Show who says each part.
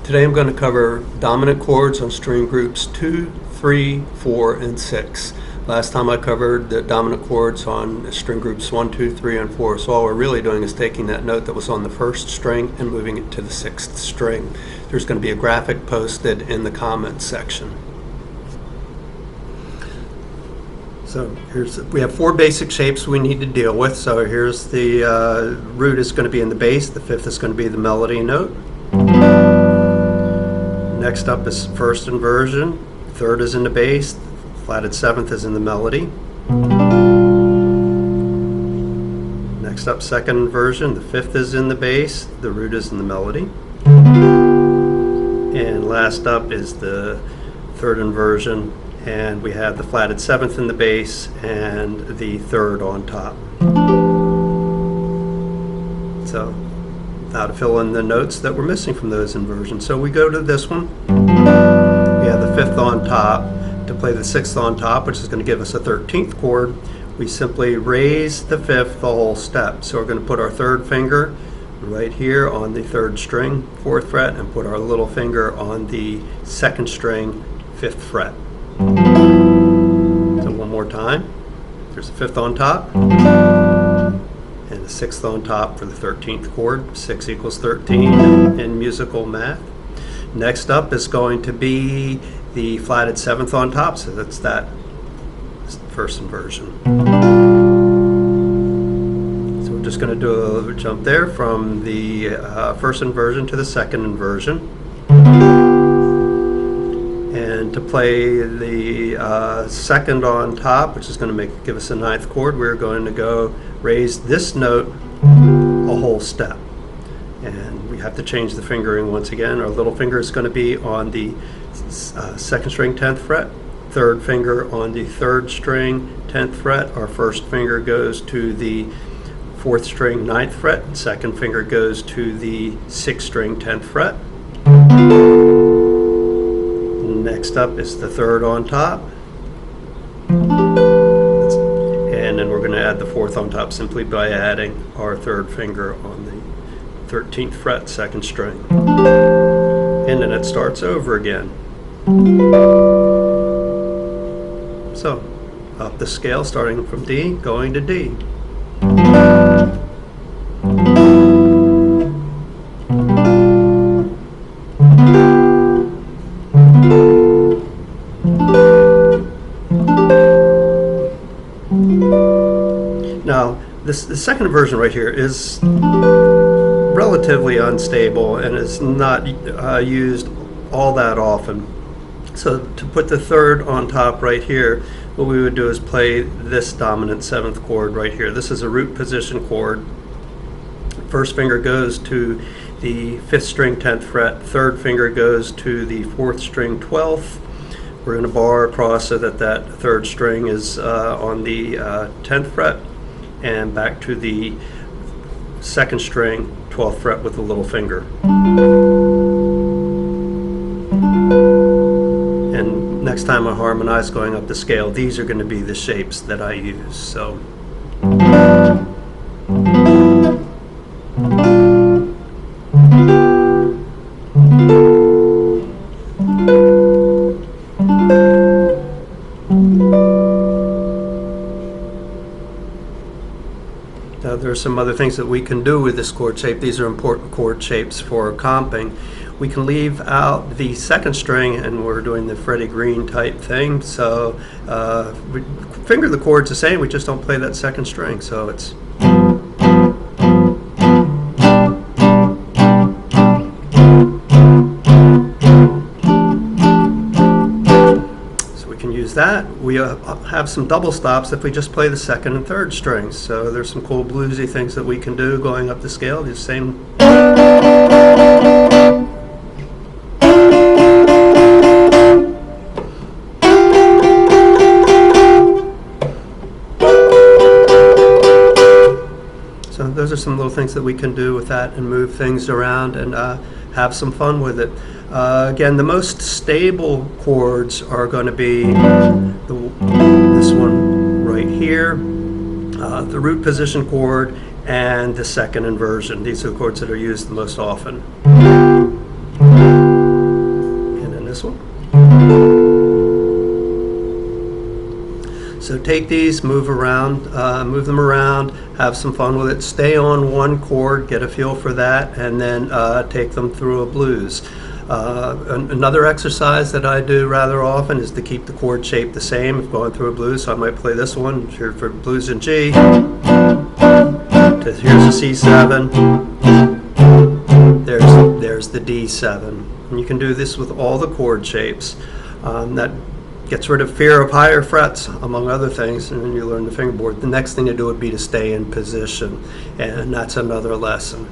Speaker 1: Today I'm going to cover dominant chords on string groups 2, 3, 4, and 6. Last time I covered the dominant chords on string groups 1, 2, 3, and 4. So all we're really doing is taking that note that was on the first string and moving it to the 6th string. There's going to be a graphic posted in the comments section. So we have 4 basic shapes we need to deal with. So here's the root is going to be in the bass, the 5th is going to be the melody note. Next up is first inversion, 3rd is in the bass, flatted 7th is in the melody. Next up, second inversion, the 5th is in the bass, the root is in the melody. And last up is the 3rd inversion, and we have the flatted 7th in the bass and the 3rd on top. So now to fill in the notes that we're missing from those inversions. So we go to this one. We have the 5th on top. To play the 6th on top, which is going to give us a 13th chord, we simply raise the 5th the whole step. So we're going to put our 3rd finger right here on the 3rd string, 4th fret, and put our little finger on the 2nd string, 5th fret. So one more time. There's the 5th on top and the 6th on top for the 13th chord. 6 equals 13 in musical math. Next up is going to be the flatted 7th on top, so that's that first inversion. So we're just going to do a little jump there from the first inversion to the 2nd inversion. And to play the 2nd on top, which is going to give us a 9th chord, we're going to go raise this note a whole step. And we have to change the fingering once again. Our little finger is going to be on the 2nd string, 10th fret. 3rd finger on the 3rd string, 10th fret. Our first finger goes to the 4th string, 9th fret. 2nd finger goes to the 6th string, 10th fret. Next up is the 3rd on top. And then we're going to add the 4th on top simply by adding our 3rd finger on the 13th fret, 2nd string. And then it starts over again. So, up the scale starting from D, going to D. Now, the 2nd version right here is relatively unstable and is not used all that often. So to put the 3rd on top right here, what we would do is play this dominant 7th chord right here. This is a root position chord. First finger goes to the 5th string, 10th fret. 3rd finger goes to the 4th string, 12th. We're going to bar across so that that 3rd string is on the 10th fret, and back to the 2nd string, 12th fret with the little finger. And next time I harmonize going up the scale, these are going to be the shapes that I use. So there are some other things that we can do with this chord shape. These are important chord shapes for comping. We can leave out the 2nd string, and we're doing the Freddie Green type thing. So we finger the chords the same, we just don't play that 2nd string. So it's that. We have some double stops if we just play the 2nd and 3rd strings. So there's some cool bluesy things that we can do going up the scale. The same. So those are some little things that we can do with that and move things around and have some fun with it. Again, the most stable chords are going to be this one right here, the root position chord, and the 2nd inversion. These are the chords that are used the most often. this one. So take these, move them around, have some fun with it. Stay on one chord, get a feel for that, and then take them through a blues. Another exercise that I do rather often is to keep the chord shape the same if going through a blues. So I might play this one here for blues in G. Here's a C7. There's the D7. And you can do this with all the chord shapes. That gets rid of fear of higher frets, among other things, and then you learn the fingerboard. The next thing to do would be to stay in position, and that's another lesson.